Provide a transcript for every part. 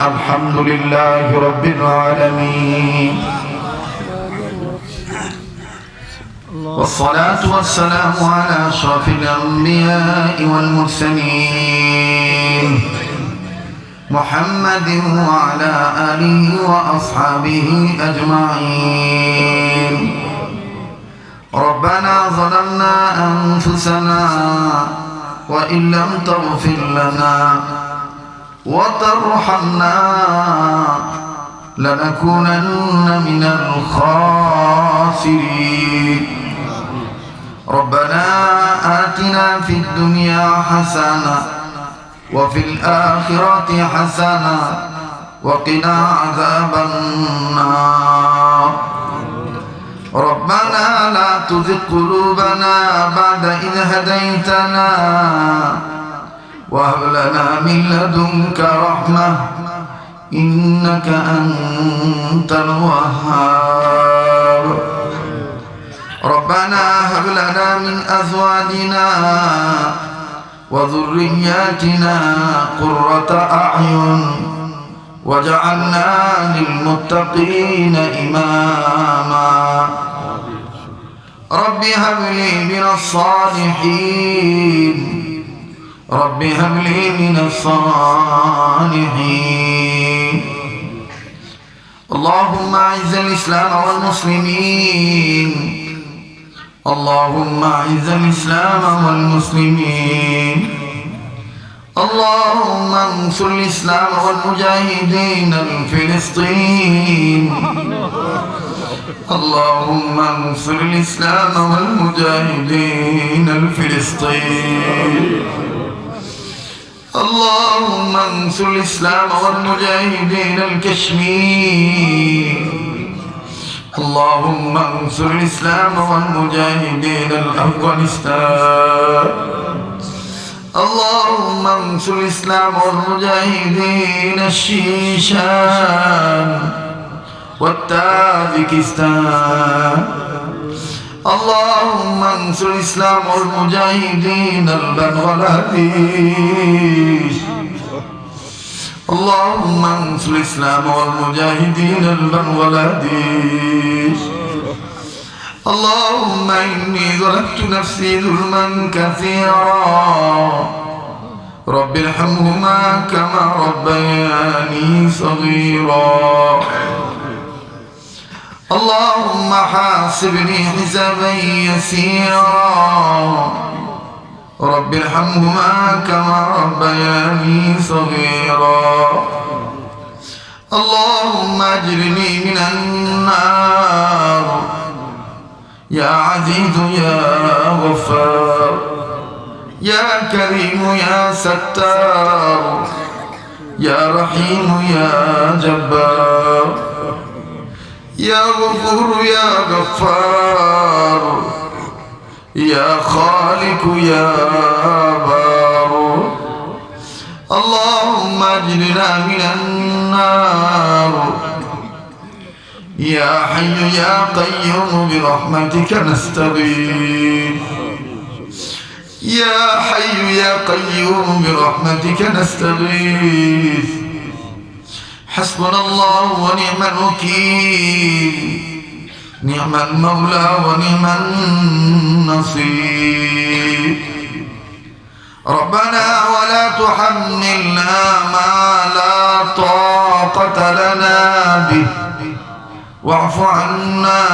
الحمد لله رب العالمين والصلاة والسلام على أشرف الأنبياء والمرسلين محمد وعلى آله وأصحابه أجمعين. ربنا ظلمنا أنفسنا وإن لم تغفر لنا وترحمنا لنكونن من الخاسرين. ربنا آتنا في الدنيا حسنة وفي الآخرة حسنة وقنا عذاب النار. ربنا لا تزغ قلوبنا بعد إذ هديتنا وهب لنا من لدنك رحمة إنك أنت الوهاب. ربنا هب لنا من أزواجنا وذرياتنا قرة أعين واجعلنا للمتقين إماما. رب هب لي من الصالحين رب هب لي من الصالحين. اللهم أعز الإسلام والمسلمين اللهم أعز الإسلام والمسلمين. اللهم انصر الإسلام والمجاهدين الفلسطين. اللهم انصر الإسلام والمجاهدين الفلسطين. اللهم انصر الإسلام والمجاهدين الكشمير. اللهم انصر الإسلام والمجاهدين الأفغانستان. اللهم انصر الإسلام والمجاهدين الشيشان والتاجكستان. اللهم انصر الإسلام والمجاهدين البنغلاديش. اللهم انصر الإسلام والمجاهدين البنغلاديش. اللهم إني ظلمت نفسي ظلما كثيرا رب ارحمهما كما ربياني صغيرا. اللهم حاسبني حسابا يسيرا رب ارحمهما كما ربياني صغيرا. اللهم اجرني من النار يا عزيز يا غفار يا كريم يا ستار يا رحيم يا جبار يا غفور يا غفار يا خالق يا بار. اللهم اجرنا من النار يا حي يا قيوم برحمتك نستغيث. يا حي يا قيوم برحمتك نستغيث. حسبنا الله ونعم الوكيل نعم المولى ونعم النصير. ربنا ولا تحملنا ما لا طاقة لنا به واعف عنا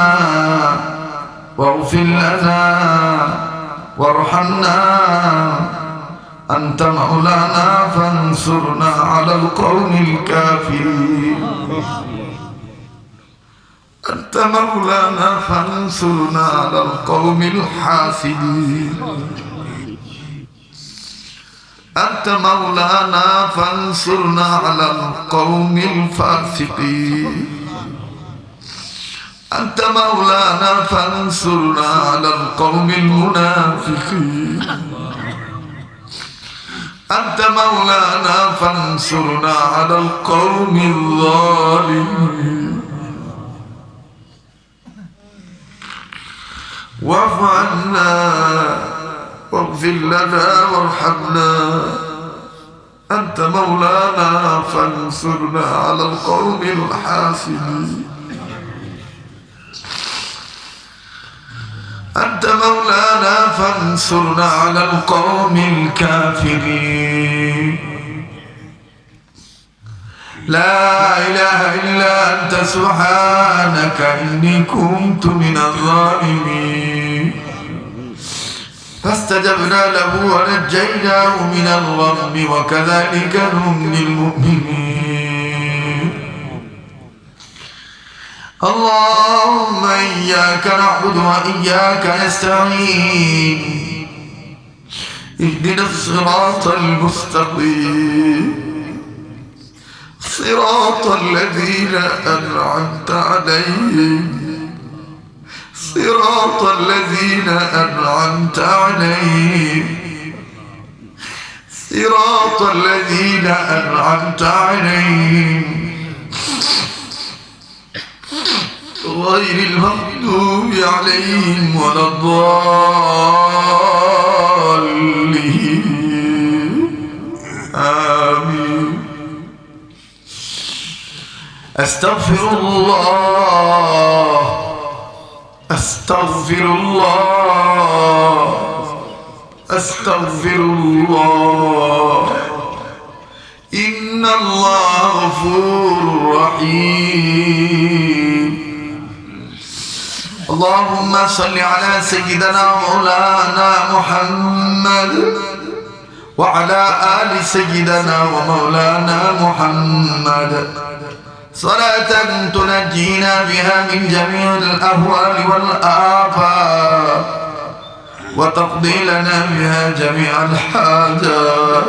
واغفر لنا وارحمنا أنت مولانا فانصرنا على القوم الكافرين. أنت مولانا فانصرنا على القوم الحاسدين. أنت مولانا فانصرنا على القوم الفاسقين. أنت مولانا فانصرنا على القوم المنافقين. أنت مولانا فانصرنا على القوم الظالمين. واعف عنا واغفر لنا وارحمنا أنت مولانا فانصرنا على القوم الحاسدين أنت مولانا فانصرنا على القوم الكافرين لا إله إلا أنت سبحانك إني كنت من الظالمين فاستجبنا له ونجيناه من الغم وكذلك ننجي المؤمنين اللهم إياك نعبد وإياك نستعين اهدنا الصراط المستقيم صراط الذين أنعمت عليهم صراط الذين أنعمت عليهم صراط الذين أنعمت عليهم غير المغضوب عليهم ولا الضالين آمين أستغفر الله أستغفر الله أستغفر الله إن الله غفور رحيم اللهم صل على سيدنا مولانا محمد وعلى آل سيدنا ومولانا محمد صلاة تنجينا بها من جميع الأهوال والآفات وتقضي لنا بها جميع الحاجات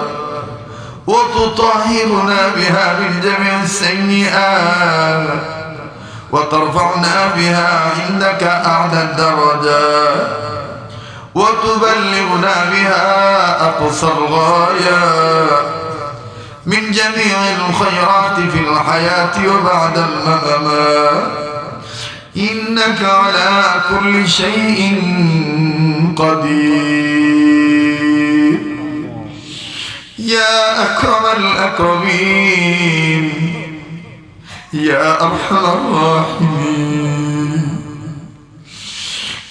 وتطهرنا بها من جميع السيئات وترفعنا بها عندك أعلى الدرجات وتبلغنا بها أقصى الغايات من جميع الخيرات في الحياة وبعد الممات إنك على كل شيء قدير يا أكرم الأكرمين يا أرحم الراحمين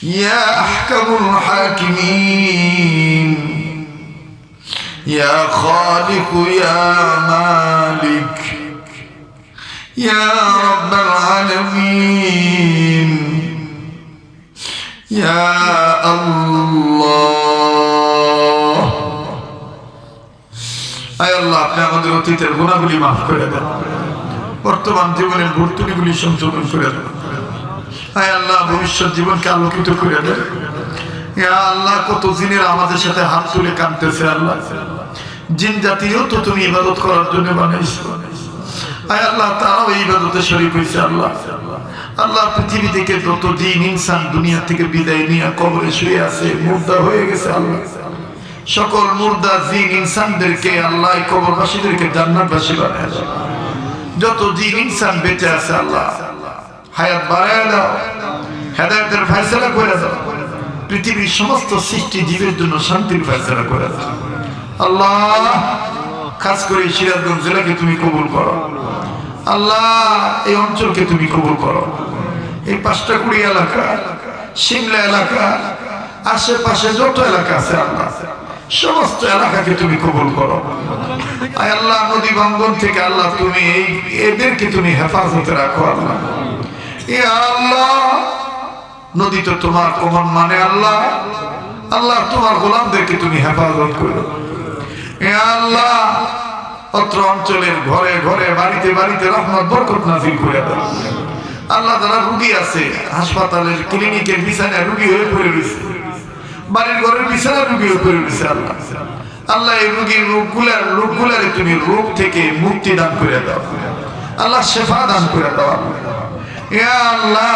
يا أحكم الحاكمين يا خالق يا مالك يا رب العالمين يا الله আয় আল্লাহ আপনি আমাদের অতীতের গুনাহগুলি মাফ করে দেন বর্তমান জীবনের ভুলত্রুটিগুলি সংশোধন করে দেন আয় আল্লাহ ভবিষ্যৎ জীবনকে আলোকিত করে দেন ইয়া আল্লাহ কত জিনের আমাদের সাথে হাত তুলে কাঁদতেছে আল্লাহ জিন জাতিও তো তুমি ইবাদত করার জন্য বানাইছো আয় আল্লাহ তারাও এই ইবাদতে শরীক হয়েছে আল্লাহ আল্লাহ পৃথিবী থেকে যত জিন ইনসান দুনিয়া থেকে বিদায় নিয়ে কবরে শুয়ে আছে মুর্দা হয়ে গেছে আল্লাহ সকল মুর্দা জিন ইনসানদেরকে আল্লাহ কবরবাসীদেরকে জান্নাতবাসী বানায় দাও যত জিন ইনসান বেঁচে আছে আল্লাহ হায়াত বাড়ায় দাও হেদায়েতের ফয়সালা করে দাও পৃথিবীর সমস্ত সৃষ্টি জীবের জন্য শান্তির ফয়সালা করে দাও আল্লাহ খাস করে সিরাজগঞ্জ জেলাকে তুমি কবুল করো আল্লাহ এই অঞ্চলকে তুমি কবুল করো এই পাঁচটাকুড়ি এলাকা সিমলা এলাকা আশেপাশে যত এলাকা আছে আল্লাহ সমস্ত এলাকাকে তুমি কবুল করো আয় আল্লাহ নদী ভাঙ্গন থেকে আল্লাহ তুমি এদেরকে তুমি হেফাজতে রাখো আল্লাহ ইয়া আল্লাহ নদী তো তোমার কমন মানে আল্লাহ আল্লাহ তোমার গোলামদেরকে তুমি হেফাজত করো ইয়া আল্লাহ অত্র অঞ্চলের ঘরে ঘরে বাড়িতে বাড়িতে রহমত বরকত নাযিল করে দাও আল্লাহ যারা রোগী আছে হাসপাতালের ক্লিনিকের বিছানায় রোগী হয়ে পড়ে রয়েছে বাড়ির ঘরের বিছানায় রোগী হয়ে পড়ে রয়েছে আল্লাহ আল্লাহ এই রোগীর রোগগুলারে তুমি রোগ থেকে মুক্তি দান করে দাও আল্লাহ শেফা দান করে দাও ইয়া আল্লাহ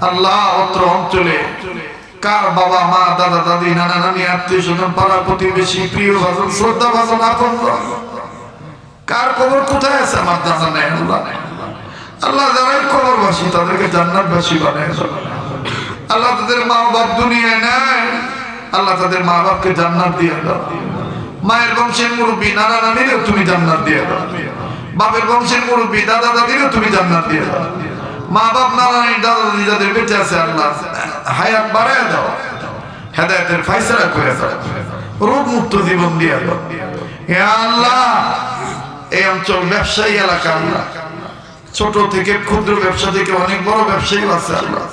আল্লাহ অত্র অঞ্চলে কার বাবা মা দাদা দাদি নানা নানি আত্মীয় স্বজন পাড়া প্রতিবেশী প্রিয় ভাজন শ্রদ্ধা ভাজন আপন কার কবর কোথায় আছে আমার জানা নাই আল্লাহ আল্লাহ যারাই কবরবাসী তাদেরকে জান্নাতবাসী বানায় দাও আল্লাহ তাদের মা বাপ দুনিয়ায় নাই আল্লাহ তাদের মা বাপকে জান্নাত দিয়ে দাও মায়ের বংশের মুরব্বী নানা নানিরেও তুমি জান্নাত দিয়ে দাও, বাপের বংশের মুরব্বী দাদা দাদিরেও তুমি জান্নাত দিয়ে দাও, মা বাপ নানা নানি দাদা দাদি যাদের বেঁচে আছে আল্লাহ হায়াত বাড়ায় দাও, হেদায়েতের ফায়সালা করে দাও, রোগ মুক্ত জীবন দিয়ে দাও। হে আল্লাহ, এই অঞ্চল ব্যবসায়ী এলাকা আল্লাহ, ছোট থেকে ক্ষুদ্র ব্যবসা থেকে অনেক বড় ব্যবসায়ী আছে আল্লাহ,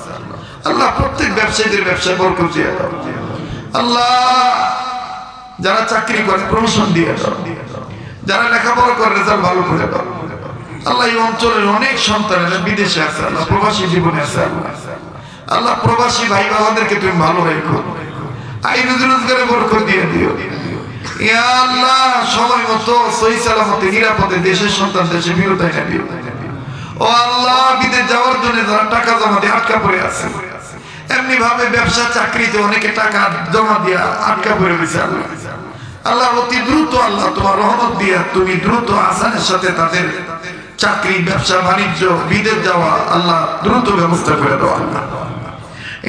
আল্লাহ প্রত্যেক ব্যবসায়ীদের ব্যবসায় বরকত দিয়ে দাও আল্লাহ। যারা চাকরি করে প্রমোশন দিয়ে দাও, যারা লেখাপড়া করে রেজাল্ট ভালো করে দাও আল্লাহ। এই অঞ্চলের অনেক সন্তানেরা বিদেশে আছে আল্লাহ, প্রবাসী জীবনে আছে আল্লাহ, আল্লাহ প্রবাসী ভাই বাবাদেরকে তুমি ভালো রেখো, আয় রুজি রোজগারে বরকত দিয়ে দিও ইয়া আল্লাহ। সময় মতো সহি সালামতে নিরাপদে দেশের সন্তান দেশে ফেরত এনে দিও ও আল্লাহ। বিদেশ যাওয়ার জন্য যারা টাকা জমা দিয়ে আটকা পড়ে আছে, এমনি ভাবে ব্যবসা চাকরিতে অনেকে টাকা জমা দিয়ে আটকা পড়ে রয়েছে আল্লাহ, আল্লাহ অতি দ্রুত আল্লাহ তোমার রহমত দিয়ে তুমি দ্রুত আসানের সাথে তাদের চাকরি ব্যবসা বাণিজ্য বিদেশ যাওয়া আল্লাহ দ্রুত ব্যবস্থা করে দাও আল্লাহ।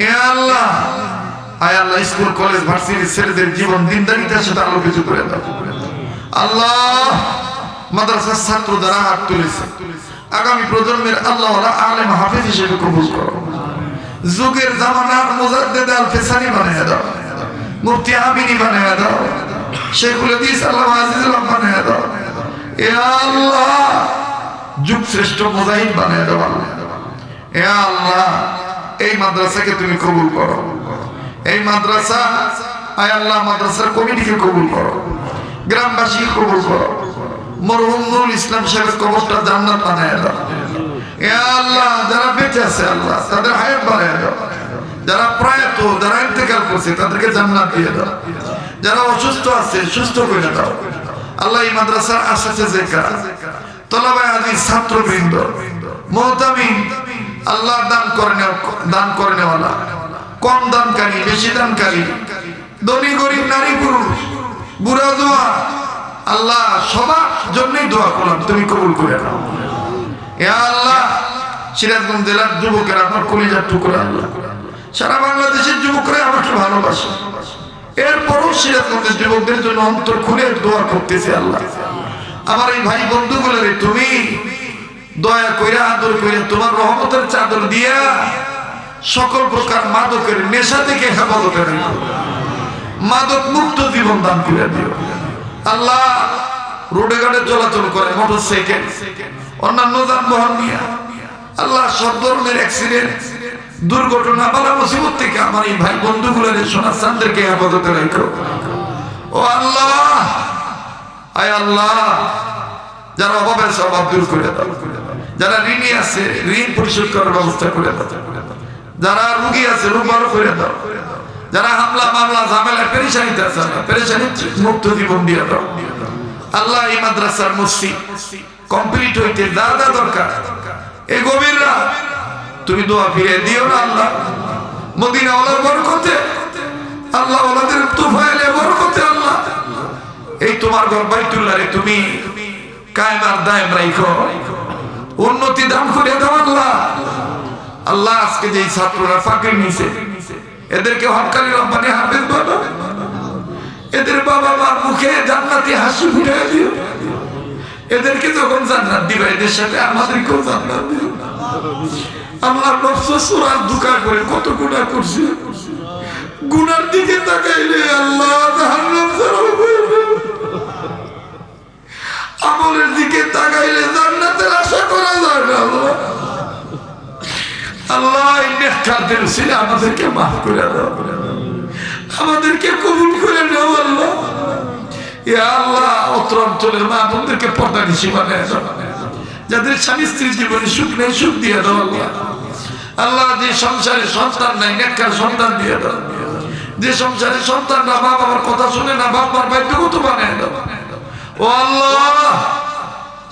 ইয়া আল্লাহ, আয় আল্লাহ স্কুল কলেজ ভার্সিটির ছেলেদের জীবন দিনদারিতার সাথে আলোকিত করে দাও আল্লাহ। মাদ্রাসার ছাত্র দ্বারা হাত তুলেছে, আগামী প্রজন্মের আল্লাহ আলেম হাফেজ হিসেবে কবুল করো, যুগের জামানার মুজাদ্দিদ আল ফেসানি বানিয়ে দাও, মুফতি আমিনী বানিয়ে দাও, শেখুল হাদিস আল্লামা আজিজুল্লাহ বানিয়ে দাও ইয়া আল্লাহ। যুগ শ্রেষ্ঠ মুজাহিদ বানিয়ে দাও আল্লাহ। ইয়া আল্লাহ, এই মাদ্রাসাকে তুমি কবুল করো, এই মাদ্রাসা আয় আল্লাহ মাদ্রাসার কমিটিকে কবুল করো, গ্রামবাসীকে কবুল করো, মরহুম নুরুল ইসলাম সাহেবের কবরটা জান্নাত বানিয়ে দাও ইয়া আল্লাহ। যারা বেঁচে আছে আল্লাহ তাদের হায়াত বাড়ায় দাও, যারা প্রয়াত যারা ইন্তেকাল করছে তাদেরকে জান্নাত দিয়ে দাও, যারা অসুস্থ আছে সুস্থ করে দাও আল্লাহ। এই মাদ্রাসার আশাতে জেকা তলাবায়ে হাদিস ছাত্রবৃন্দ মুহতামিম আল্লাহ দান করে নেওয়ালা, কম দানকারী বেশি দানকারী, ধনী গরিব নারী পুরুষ বুড়া জোয়া আল্লাহ সবার জন্যই দোয়া করলাম, তুমি কবুল করে নাও ইয়া আল্লাহ। সিরাজগঞ্জ জেলার যুবকেরা আমার কলিজার টুকরা আল্লাহ, সারা বাংলাদেশের যুবকরা আমাকে ভালোবাসে, এরপরও সিরাজগঞ্জের যুবকদের জন্য অন্তর খুলে দোয়া করতেছে আল্লাহ। আমার এই ভাই বন্ধুগুলোর তুমি দয়া কইরা আদর কইরা তোমার রহমতের চাদর দিয়া সকল প্রকার মাদকের নেশা থেকে হেফাজত রেখো, মাদক মুক্ত জীবন দান করে দিও আল্লাহ। রোডে ঘাটে চলাচল করে মোটরসাইকেল অন্যান্য যানবাহন নিয়ে আল্লাহ, সব ধরনের অ্যাক্সিডেন্ট দুর্ঘটনা বালা মুসিবত থেকে আমার এই ভাই বন্ধুগুলোর সোনা চাঁদদেরকে হেফাজতে রেখো ও আল্লাহ। আয় আল্লাহ, যারা অভাবের স্বভাব দূর করে দাও, যারা ঋণী আছে ঋণ পরিশোধ করার ব্যবস্থা করে দাও, যারা রোগী আছে রোগ ভালো করে দাও, যারা হামলা মামলা ঝামেলা পেরেশানিতে আছে পেরেশানি মুক্ত জীবন দিয়ে দাও আল্লাহ। এই মাদ্রাসার মসজিদ কমপ্লিট হইতে যা যা দরকার এই গভীর রাত তুমি দোয়া ফিরে দিও না আল্লাহ। মদিনা ওয়ালার বরকতে আল্লাহ, ওলাদের তুফাইলে বরকতে আল্লাহ, এই তোমার ঘর বাইতুল্লাহরে তুমি কায়েম আর দায়েম রাখো, উন্নতি দান করে দাও আল্লাহ। আল্লাহ, আজকে যে ছাত্ররা ফাঁকি নিছে এদেরকে হকানি রব্বানি হাফেজ বানাও, এদের বাবা মার মুখে জান্নাতি হাসি ফুটিয়ে দিও, এদেরকে যখন জান্নাত দিবা এদের সাথে আমাদেরকেও জান্নাত দিও আল্লাহ। নফস সুরার দুকা করে কত গুনাহ করছি, গুনার দিকে তাকাইলে আল্লাহ জাহান্নাম ছাড়া উপায় নেই, আমলের দিকে তাকাইলে জান্নাতের আশা করা যায় না আল্লাহ। আল্লাহ, এই নেককারদের ছেলে আমাদেরকে মাফ করে দাও, আমাদেরকে কবুল করে নাও আল্লাহ। ইয়া আল্লাহ, অত্র অঞ্চলের মা বোনদেরকে পর্দা নিশি বানায় দাও, যাদের স্বামী স্ত্রীর জীবনে সুখ নেই সুখ দিয়ে দাও আল্লাহ। আল্লাহ, যে সংসারে সন্তান নাই নেককার সন্তান দিয়ে দাও, যে সংসারে সন্তানরা মা বাবার কথা শুনে না বাপ মার বাধ্যগত বানায় দাও ও আল্লাহ।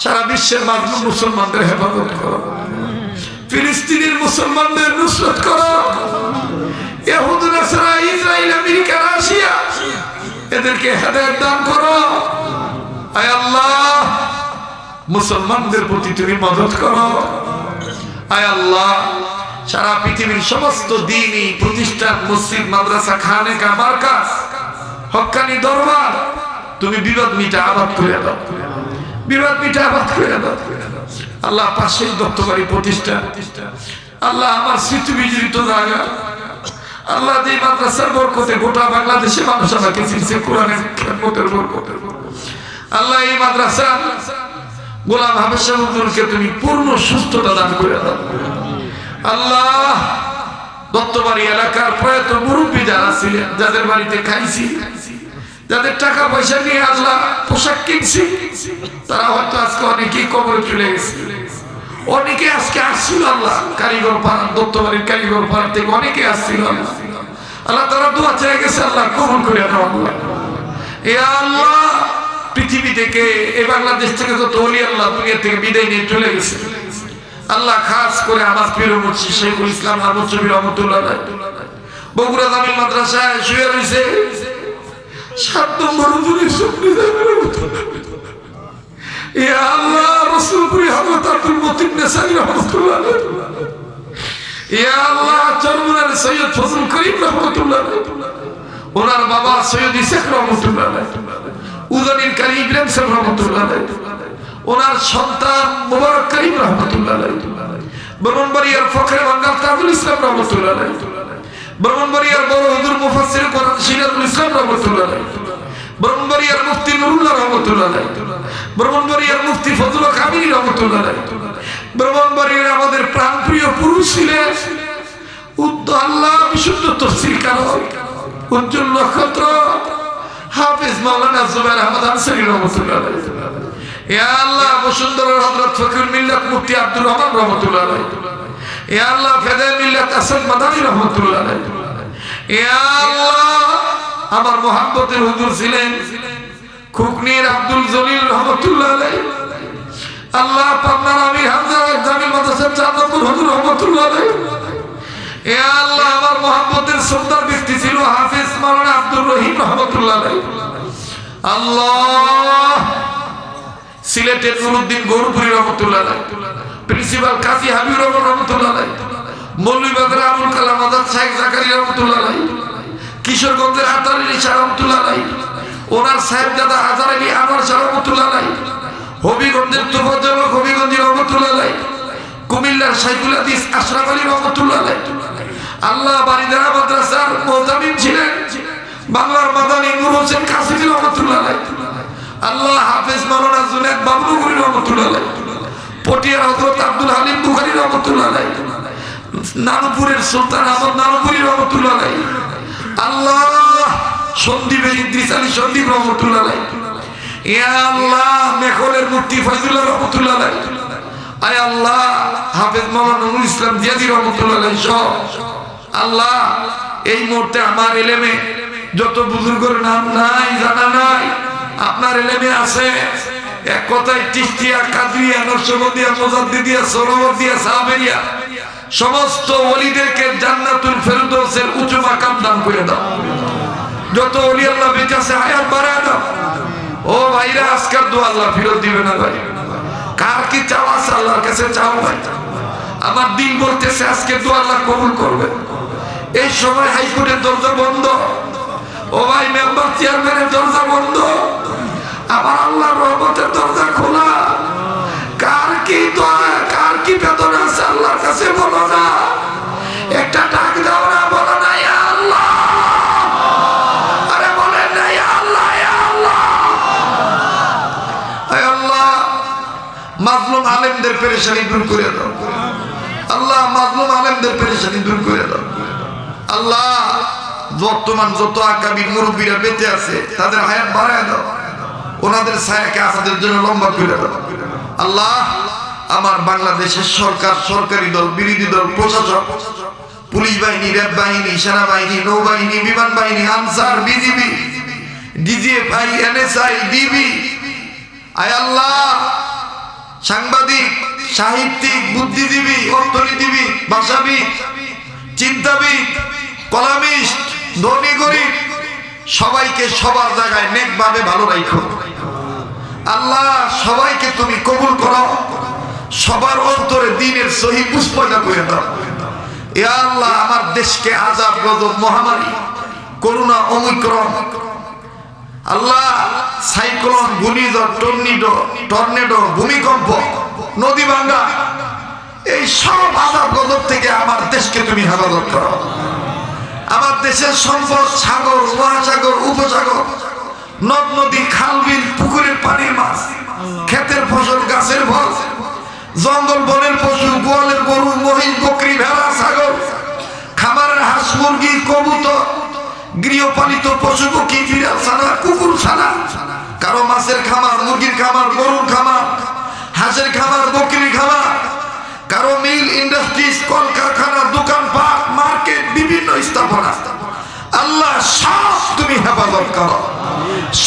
সারা বিশ্বের মাজলুম মুসলমানদের হেফাজত করো, ফিলিস্তিনের মুসলমানদের নুসরত করো, ইহুদ নাসারা ইসরাইল আমেরিকা রাশিয়া এদেরকে হেদায়েত দান করো। আয় আল্লাহ, মুসলমানদের প্রতি তুমি মদদ করো। আয় আল্লাহ, সারা পৃথিবীর সমস্ত দ্বীনি প্রতিষ্ঠান মসজিদ মাদ্রাসা খানেকা মারকাজ হক্কানি দরবার তুমি বিবাদ মিটা আবাদ করে দাও, বিবাদ মিটা আবাদ করে দাও। আল্লাহ পাশেই দত্তবাড়ি প্রতিষ্ঠা, আল্লাহ আমার স্মৃতি বিজড়িত জায়গা, আল্লাহ যে মাদ্রাসার বরকতে গোটা বাংলাদেশে মানুষ আমাকে চিনছে কোরআনের খেদমতের বরকতে। আল্লাহ এই মাদ্রাসা গোলাম হাফেজ সাহেবকে তুমি পূর্ণ সুস্থতা দান করে দাও। আল্লাহ দত্তবাড়ি এলাকার প্রয়াত মুরব্বী যারা ছিলেন, যাদের বাড়িতে খাইছি, যাদের টাকা পয়সা নিয়ে আল্লাহ পোশাক কিনছি, তারা হয়তো আজকে অনেকেই কবরে চলে গেছে, অনেকে আজকে আসছিল আল্লাহ কারিগর পাড়া, দত্তবাড়ির কারিগর পাড়া থেকে অনেকে আসছিল আল্লাহ। আল্লাহ তারা দোয়া চেয়ে গেছে, আল্লাহ কবুল করে নাও আল্লাহ। এ আল্লাহ পৃথিবী থেকে, এই বাংলাদেশ থেকে যত ওলি আল্লাহ দুনিয়া থেকে বিদায় নিয়ে চলে গেছে, আল্লাহ খাস করে আমার প্রিয় মুর্শিদ শেখুল ইসলাম আহমদ শফি রহমতুল্লাহ বগুড়া জামিল মাদ্রাসায় শুয়ে রয়েছে, 7 নম্বর হুজুরের স্বপ্নে যাবে রহমতুল্লাহ। এ আল্লাহ রসুলপুরি হযরত আব্দুল মতিন নেসারী রহমতুল্লাহ, এ আল্লাহ চরমুনার সৈয়দ ফজল করিম রহমতুল্লাহ, ওনার বাবা সৈয়দ ইসাক রহমতুল্লাহ, উজানির কারি ইব্রাহিম সাহেব রহমতুল্লাহ, ওনার সন্তান মুবারক করিম রহমতুল্লাহ, ব্রাহ্মণবাড়িয়ার ফখরে বাঙ্গাল তাজুল ইসলাম রহমতুল্লাহ, ব্রাহ্মণবাড়িয়ার বড় হুজুর মুফাসসির কোরআন সিরাজুল ইসলাম রহমতুল্লাহ, ব্রাহ্মণবাড়িয়ার মুফতি নুরুল্লাহ রহমতুল্লাহ, ব্রাহ্মণবাড়িয়ার মুফতি ফজল কামিল রহমতুল্লাহ, ব্রাহ্মণবাড়িয়ার আমাদের প্রাণপ্রিয় পুরুষ ছিলেন আল্লাহ বিশুদ্ধ তাফসীর কারক উজ্জ্বল নক্ষত্র হাফেজ মাওলানা জুবাইর আহমদ আনসারী রহমতুল্লাহ, ইয়া আল্লাহ বসুন্ধরার হযরত ফকির মিল্লাত মুফতি আব্দুর রহমান রহমতুল্লাহ, ইয়া আল্লাহ ফেদায়ে মিল্লাত আসাদ মাদানী রহমতুল্লাহ, ইয়া আল্লাহ আমার মুহাব্বতের হুজুর ছিলেন খুকনির আব্দুল জলিল রহমতুল্লাহ, আল্লাহ পাবনার আমির হামজা জামিল মাদ্রাসার 4 নম্বর হুজুর রহমতুল্লাহ, ইয়া আল্লাহ আমার মুহাব্বতের সর্দার ব্যক্তি ছিল হাফেজ মাওলানা আব্দুর রহিম রহমতুল্লাহ, আল্লাহ সিলেটের নুরুদ্দিন গৌরপুরী রহমতুল্লাহ, প্রিন্সিপাল কাজী হাবিবুর রহমান রহমতুল্লাহ, মৌলভীবাজারের আবুল কালাম আজাদ শেখ জাকারিয়া রহমতুল্লাহ, কিশোরগঞ্জের আতার আলী শাহ রহমতুল্লাহ, ওনার সাহেবজাদা হাজার আলী আনোয়ার শাহ রহমতুল্লাহ, হবিগঞ্জের তোফাজ্জল হবিগঞ্জি রহমতুল্লাহ, কুমিল্লার শাইখুল হাদিস আশরাফ আলী রহমতুল্লাহ, আল্লাহ বারিদারা মাদ্রাসার মুহতামিম ছিলেন বাংলার মাদানী নূর হোসেন কাসিমি রহমতুল্লাহ, আল্লাহ হাফেজ মাওলানা জুনায়েদ বাবলুগুরি রহমতুল্লাহ, পটিয়ার হযরত আব্দুল হালিম বুখারী রহমতুল্লাহ, নানুপুরের সুলতান আহমদ নানুপুরী রহমতুল্লাহ, আল্লাহ সন্দীপের ইদ্রিস আলী সন্দীপ রহমতুল্লাহ, ইয়া আল্লাহ মেখলের মুফতি ফয়জুল্লাহ রহমতুল্লাহ, আয় আল্লাহ হাফেজ মাওলানা নুরুল ইসলাম জিয়াদি রহমতুল্লাহ সহ আল্লাহ এই মুহূর্তে আমার এলেমে যত বুজুর্গের নাম নাই জানা নাই, আপনার এলেমে আছে এক কথায় চিশতিয়া কাদরিয়া নকশবন্দিয়া মুজাদ্দিদিয়া সোহরাওয়ার্দিয়া সাহাবেরিয়া সমস্ত ওলিদেরকে জান্নাতুল ফেরদৌসের উঁচু মাকাম দান করে দাও। যত ওলি আল্লাহ বেঁচে আছে হায়াত বাড়ায় দাও। ও ভাইরা আজকের দোয়া আল্লাহ ফেরত দিবে না ভাই। কার কি চাওয়া আছে আল্লাহর কাছে চাও ভাই। আমার দিল বলতেছে আজকে দোয়া আল্লাহ কবুল করবে। এই সময় হাইকোর্টের দরজা বন্ধ, ও ভাই মেম্বার চেয়ারম্যানের দরজা বন্ধ, আমার আল্লাহর রহমতের দরজা খোলা। কার কি দোয়া কার কি বেদনা আছে আল্লাহর কাছে বলো না, একটা ডাক দাও না, বলো না ইয়া আল্লাহ, আরে বলেন না ইয়া আল্লাহ, ইয়া আল্লাহ। আয় আল্লাহ মাজলুম আলেমদের পেরেশানি দূর করে দাও আল্লাহ, মাজলুম আলেমদের পেরেশানি দূর করে দাও আল্লাহ। বর্তমান যত আকাবির মুরব্বীরা বেঁচে আছে তাদের হায়াত বাড়ায় দাও, ওনাদের ছায়াকে আমাদের জন্য লম্বা করে দাও আল্লাহ। আমার বাংলাদেশের সরকার, সরকারি দল, বিরোধী দল, প্রশাসন, পুলিশ বাহিনী, র্যাব বাহিনী, সেনাবাহিনী, নৌবাহিনী, বিমান বাহিনী, answer, BGB, DGFI, NSI, DB, আয় আল্লাহ সাংবাদিক, সাহিত্যিক, বুদ্ধিজীবী, অর্থনীতিবিদ, ভাষাবিদ, চিন্তাবিদ, কলামিস্ট, ধনী গরিব সবাইকে সবার জায়গায় নেকভাবে ভালো রাখো আল্লাহ। সবাইকে তুমি কবুল করো, সবার অন্তরে দ্বীনের সহি বুঝ পয়দা করে দাও ইয়া আল্লাহ। আমার দেশকে আযাব, গজব, মহামারী, করোনা, ওমিক্রন আল্লাহ সাইক্লোন, ঘূর্ণিঝড়, টর্নেডো, ভূমিকম্প, নদী ভাঙ্গা, এই সব আযাব গজব থেকে আমার দেশকে তুমি হেফাজত করো। আমার দেশের সম্পদ, সাগর, মহাসাগর, উপসাগর, নদ নদী, খাল বিল, পুকুরের পানির মাছ, ক্ষেতের ফসল, গাছের ফল, জঙ্গল বনের পশু, গোয়ালের গরু, মহিষ, বকরি, ভেড়া, ছাগল, খামারের হাঁস, মুরগি, কবুতর, গৃহপালিত পশু পক্ষী, বিড়াল ছানা, কুকুর ছানা, কারো মাছের খামার, মুরগির খামার, গরুর খামার, হাঁসের খামার, বকরির খামার, কারো মিল, ইন্ডাস্ট্রিজ, কলকারখানা, দোকানপাট, মার্কেট, বিভিন্ন স্থাপনা, আল্লাহ সব তুমি হেফাজত করো।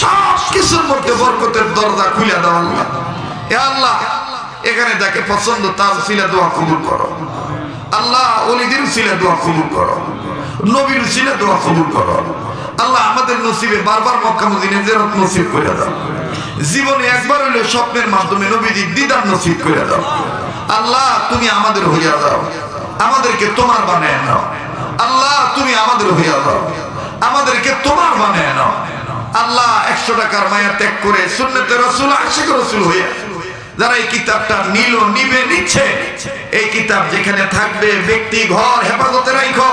সব কিছুর মধ্যে বরকতের দরজা খুলে দাও আল্লাহ। এ আল্লাহ, এখানে যাকে পছন্দ তার উসিলা দোয়া কবুল করো আল্লাহ। ওলিদের উসিলা দোয়া কবুল করো, নবীর উসিলা দোয়া কবুল করো আল্লাহ। আমাদের নসিবে বারবার মক্কা মদিনা জিয়ারত নসিব করে দাও। জীবনে একবার হইলে স্বপ্নের মাধ্যমে নবীজির দিদার নসিব করে দাও আল্লাহ। তুমি আমাদের হইয়া দাও, আমাদেরকে তোমার বানায় নাও আল্লাহ। তুমি আমাদের হইয়া দাও, আমাদেরকে তোমার বানায় নাও আল্লাহ। 100 টাকার মায়া ত্যাগ করে সুন্নতে রাসূল, আশিক রাসূল হইয়া যারা এই কিতাবটা নিল, নিবে, নিচ্ছে, এই কিতাব যেখানে থাকবে ব্যক্তি ঘর হেফাজতে রাখো।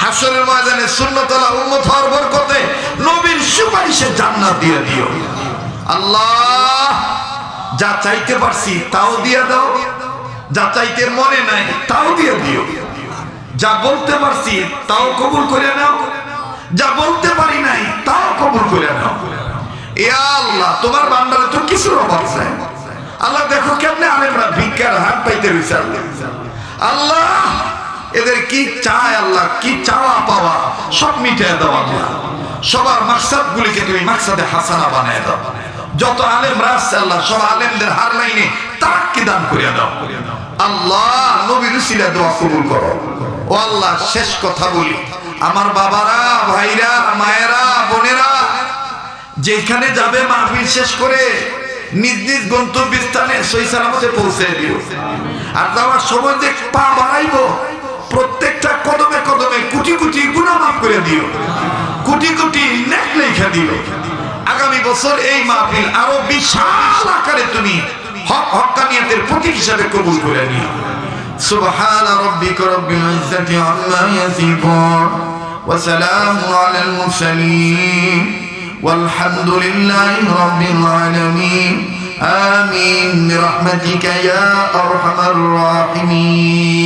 হাসরের ময়দানে সুন্নতলা উম্মত হওয়ার বরকতে নবীর সুপারিশে জান্নাত দিয়ে দিও আল্লাহ। যা চাইতে পারছি তাও দিয়ে দাও, যা চাইতে মনে নাই তাও দিয়ে দিও। যা বলতে পারছি তাও কবুল করে নাও, যা বলতে পারি নাই তাও কবুল করে নাও। এ আল্লাহ, তোমার ভান্ডারে তো কিছুর অভাব নাই আল্লাহ। দেখো কেমনে আলেমরা ভিক্ষার হাত পাইতে রয়েছে আল্লাহ। এদের কি চায় আল্লাহ, কি চাওয়া পাওয়া সব মিটিয়ে দাও আল্লাহ। সবার মাকসাদ গুলিকে তুমি মাকসাদে হাসানা বানিয়ে দাও। যত আলেমরা আছে আল্লাহ, সব আলেমদের হার লাইনে তারাক্কি দান করিয়া দাও আল্লাহ। নবীর উসিলা দোয়া কবুল করো ও আল্লাহ। শেষ কথা বলি, আমার বাবারা, ভাইরা, মায়েরা, বোনেরা যেখানে যাবে মাহফিল শেষ করে নিজ নিজ গন্তব্যস্থানে সহি সালামতে পৌঁছে দিও। আর যাওয়ার সময় যে পা বাড়াইবো, প্রত্যেকটা কদমে কদমে কোটি কোটি গুনাহ মাফ করে দিও, কোটি কোটি নেক লেখা দিও। আগামী বছর এই মাহফিল আরো বিশাল আকারে তুমি হক হক্কানিয়াতের প্রতীক হিসাবে কবুল করে নিও। সুবহান রাব্বিকা রাব্বিল ইজ্জাতি আম্মা ইয়াসিফুন ওয়া সালামু আলাল মুরসালিন والحمد لله رب العالمين آمين برحمتك يا أرحم الراحمين.